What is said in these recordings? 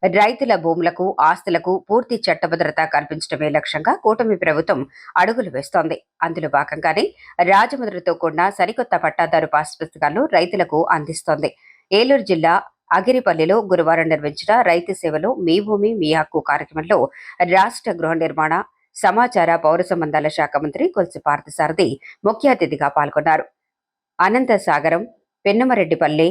రైతుల భూములకు ఆస్తులకు పూర్తి చట్టభద్రత కల్పించడమే లక్ష్యంగా కూటమి ప్రభుత్వం అడుగులు వేస్తోంది. అందులో భాగంగానే రాజముద్రతో కూడిన సరికొత్త పట్టాదారు పాస్ పుస్తకాలను రైతులకు అందిస్తోంది. ఏలూరు జిల్లా అగిరిపల్లిలో గురువారం నిర్వహించిన రైతు సేవలో మీ భూమి మీ హక్కు కార్యక్రమంలో రాష్ట్ర గృహ నిర్మాణ సమాచార పౌర సంబంధాల శాఖ మంత్రి కొల్సి పార్థసారథి ముఖ్య అతిథిగా పాల్గొన్నారు. అనంతసాగరం, పెన్నమరెడ్డిపల్లి,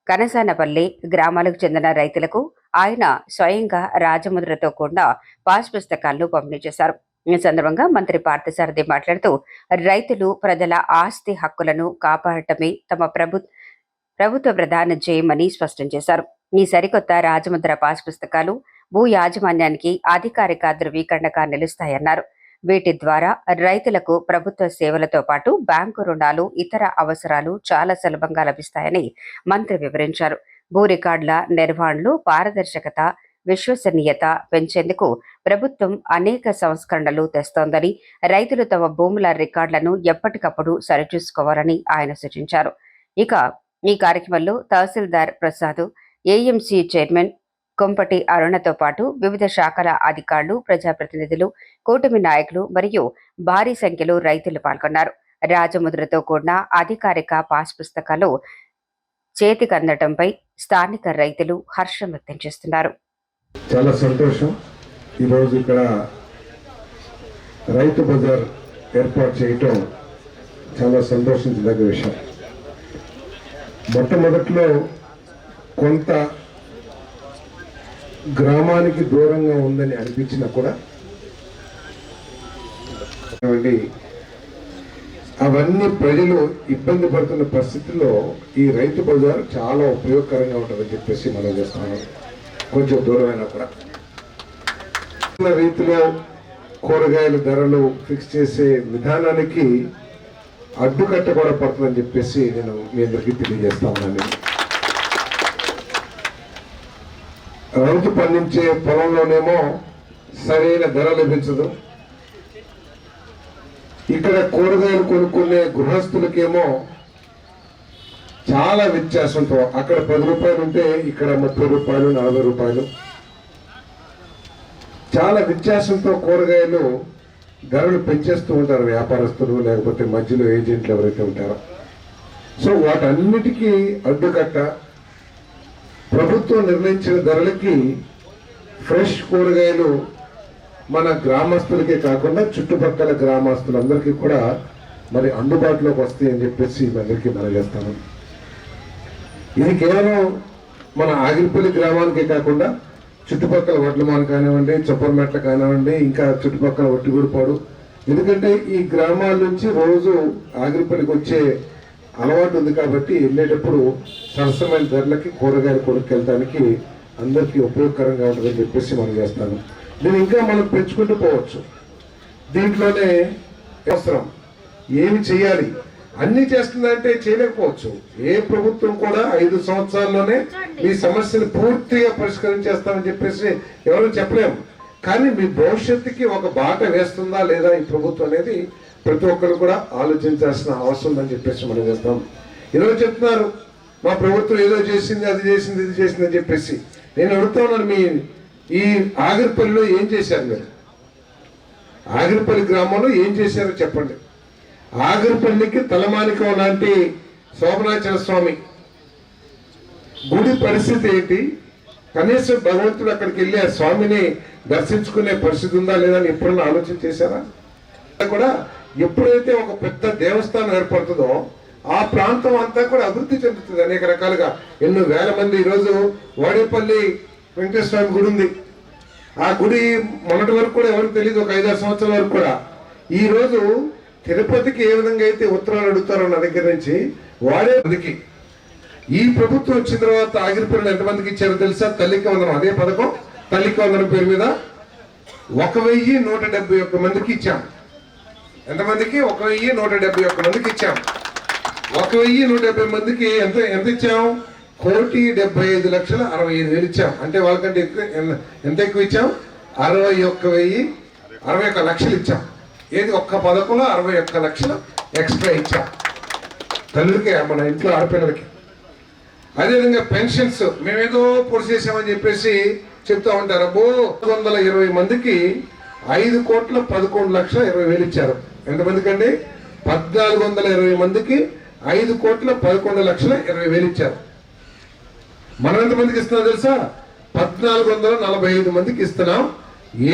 కనసానపల్లి గ్రామాలకు చెందిన రైతులకు ఆయన స్వయంగా రాజముద్రతో కూడిన పాస్ పుస్తకాలను పంపిణీ చేశారు. ఈ సందర్భంగా మంత్రి పార్థసారథి మాట్లాడుతూ రైతులు ప్రజల ఆస్తి హక్కులను కాపాడటమే తమ ప్రభుత్వ ప్రధాన ధ్యేయమని స్పష్టం చేశారు. ఈ సరికొత్త రాజముద్ర పాస్ పుస్తకాలు భూ యాజమాన్యానికి అధికారిక ధృవీకరణగా నిలుస్తాయన్నారు. వీటి ద్వారా రైతులకు ప్రభుత్వ సేవలతో పాటు బ్యాంకు రుణాలు, ఇతర అవసరాలు చాలా సులభంగా లభిస్తాయని మంత్రి వివరించారు. భూ రికార్డుల నిర్వహణలో పారదర్శకత, విశ్వసనీయత పెంచేందుకు ప్రభుత్వం అనేక సంస్కరణలు తెస్తోందని, రైతులు తమ భూముల రికార్డులను ఎప్పటికప్పుడు సరిచూసుకోవాలని ఆయన సూచించారు. ఇక ఈ కార్యక్రమంలో తహసీల్దార్ ప్రసాద్, ఏఎంసీ చైర్మన్ కొంపటి అరుణతో పాటు వివిధ శాఖల అధికారులు, ప్రజాప్రతినిధులు, కూటమి నాయకులు మరియు భారీ సంఖ్యలో రైతులు పాల్గొన్నారు. రాజముద్రతో కూడిన అధికారిక పాస్ పుస్తకాలు చేతికందటంపై స్థానిక రైతులు హర్షం వ్యక్తం చేస్తున్నారు. చాలా సంతోషం. ఈరోజు ఇక్కడ రైతు బజార్ ఏర్పాటు చేయటం చాలా సంతోషించదగ్గ విషయం. మొట్టమొదట్లో కొంత గ్రామానికి దూరంగా ఉందని అనిపించినా కూడా అవన్నీ ప్రజలు ఇబ్బంది పడుతున్న పరిస్థితుల్లో ఈ రైతు బజార్ చాలా ఉపయోగకరంగా ఉంటుందని చెప్పేసి మనం చేస్తున్నాం. కొంచెం దూరమైనా కూడా రీతిలో కూరగాయల ధరలు ఫిక్స్ చేసే విధానానికి అడ్డుకట్ట కూడా పడుతుందని చెప్పేసి నేను మీ అందరికీ తెలియజేస్తా ఉన్నాను. రైతు పండించే పొలంలోనేమో సరైన ధర లభించదు. ఇక్కడ కూరగాయలు కొనుక్కునే గృహస్థులకేమో చాలా వ్యత్యాసంతో అక్కడ 10 రూపాయలు ఉంటే ఇక్కడ 30 రూపాయలు, 40 రూపాయలు, చాలా వ్యత్యాసంతో కూరగాయలు ధరలు పెంచేస్తూ ఉంటారు వ్యాపారస్తులు, లేకపోతే మధ్యలో ఏజెంట్లు ఎవరైతే ఉంటారో. సో వాటన్నిటికీ అడ్డుకట్ట ప్రభుత్వం నిర్ణయించిన ధరలకి ఫ్రెష్ కూరగాయలు మన గ్రామస్తులకే కాకుండా చుట్టుపక్కల గ్రామస్తులందరికీ కూడా మరి అందుబాటులోకి వస్తాయి అని చెప్పేసి అందరికీ మనం చేస్తాము. ఇది కేవలం మన ఆగిరిపల్లి గ్రామానికే కాకుండా చుట్టుపక్కల వడ్లమాన కానివ్వండి, చొప్పరమెట్ల కానివ్వండి, ఇంకా చుట్టుపక్కల ఒట్టిగూడిపాడు, ఎందుకంటే ఈ గ్రామాల నుంచి రోజు ఆగిరిపల్లికి వచ్చే అలవాటు ఉంది కాబట్టి వెళ్ళేటప్పుడు సరసమైన ధరలకి కూరగాయలు కొనుక్కెళ్ళడానికి అందరికీ ఉపయోగకరంగా ఉంటుందని చెప్పేసి మనం చేస్తాను. దీన్ని ఇంకా మనం పెంచుకుంటూ పోవచ్చు. దీంట్లోనే అవసరం ఏమి చేయాలి అన్ని చేస్తుందంటే చేయలేకపోవచ్చు. ఏ ప్రభుత్వం కూడా 5 సంవత్సరాల్లోనే మీ సమస్యను పూర్తిగా పరిష్కరించేస్తామని చెప్పేసి ఎవరు చెప్పలేము. కానీ మీ భవిష్యత్తుకి ఒక బాట వేస్తుందా లేదా ఈ ప్రభుత్వం అనేది ప్రతి ఒక్కరు కూడా ఆలోచించాల్సిన అవసరం ఉందని చెప్పేసి మనం చేస్తాం. ఈరోజు చెప్తున్నారు మా ప్రభుత్వం ఏదో చేసింది, అది చేసింది, ఇది చేసింది అని చెప్పేసి. నేను అడుగుతా ఉన్నాను, మీ ఈ ఆగిరిపల్లిలో ఏం చేశారు మీరు? ఆగిరిపల్లి గ్రామంలో ఏం చేశారో చెప్పండి. ఆగిరిపల్లికి తలమానికం లాంటి శోభనాచల స్వామి గుడి పరిస్థితి ఏంటి? కనీసం భగవంతుడు అక్కడికి వెళ్ళి ఆ స్వామిని దర్శించుకునే పరిస్థితి ఉందా లేదా అని ఎప్పుడన్నా ఆలోచన చేశారా? కూడా ఎప్పుడైతే ఒక పెద్ద దేవస్థానం ఏర్పడుతుందో ఆ ప్రాంతం అంతా కూడా అభివృద్ధి చెందుతుంది అనేక రకాలుగా. ఎన్నో వేల మంది ఈరోజు వాడేపల్లి వెంకటేశ్వర స్వామి గుడి ఉంది. ఆ గుడి మొన్నటి వరకు కూడా ఎవరికి తెలియదు, ఒక 5-6 సంవత్సరాల వరకు కూడా. ఈ రోజు తిరుపతికి ఏ విధంగా అయితే ఉత్తరాలు అడుగుతారో నా దగ్గర నుంచి వాడే మందికి ఈ ప్రభుత్వం వచ్చిన తర్వాత ఆగిరిపల్లి ఎంతమందికి ఇచ్చారో తెలుసా? తల్లికి వందనం, అదే పథకం తల్లికి వందనం పేరు మీద 1171 మందికి ఇచ్చాం. ఎంతమందికి? 1171 మందికి ఇచ్చాం. 1170 మందికి ఎంత ఇచ్చాం? 1,75,65,000 ఇచ్చాం. అంటే వాళ్ళకంటే ఎక్కువ. ఎంత ఎక్కువ ఇచ్చాం? 61 లక్షలు ఇచ్చాం. ఏది? ఒక్క పథకంలో 61 లక్షలు ఎక్స్ట్రా ఇచ్చాం తల్లికి, మన ఇంట్లో ఆడపిల్లలకి. అదేవిధంగా పెన్షన్స్ మేమేదో పొడి చేసామని చెప్పేసి చెప్తా ఉంటారు. అబ్బో 120 మందికి 5,11,20,000 ఇచ్చారు. ఎంతమందికి అండి? 1420 మందికి 5,11,20,000 ఇచ్చారు. మనం ఎంతమందికి ఇస్తున్నాం తెలుసా? 1,445 మందికి ఇస్తున్నాం.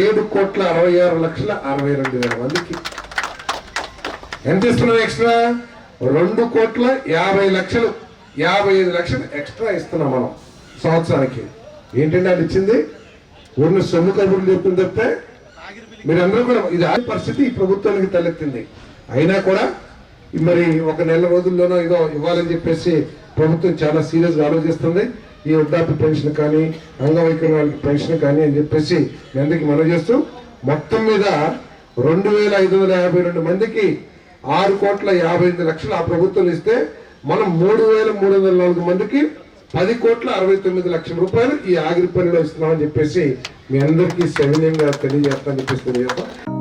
7,66,62,000 మందికి. ఎంత ఇస్తున్నాం ఎక్స్ట్రా? 2,50,00,000 55 లక్షలు ఎక్స్ట్రా ఇస్తున్నాం మనం సంవత్సరానికి. ఏంటంటే అది ఇచ్చింది ఊరిని సొమ్ము కబుర్లు చెప్తుంది తప్పితే మీరందరూ కూడా ఇది ఆ పరిస్థితి ఈ ప్రభుత్వానికి తలెత్తింది. అయినా కూడా మరి ఒక నెల రోజుల్లోనో ఏదో ఇవ్వాలని చెప్పేసి ప్రభుత్వం చాలా సీరియస్గా ఆలోచిస్తుంది. ఈ వృద్ధాప్య పెన్షన్ కానీ అంగవైకల్యం వాళ్ళకి పెన్షన్ కానీ అని చెప్పేసి మీ అందరికీ మనవి చేస్తూ మొత్తం మీద 2,552 మందికి 6,55,00,000 ఆ ప్రభుత్వం ఇస్తే మనం 3,304 మందికి 10,69,00,000 రూపాయలు ఈ ఆగిరి పనిలో ఇస్తున్నామని చెప్పేసి మీ అందరికీ సవినయంగా తెలియజేస్తానని చెప్పేసి తెలియజేస్తాం.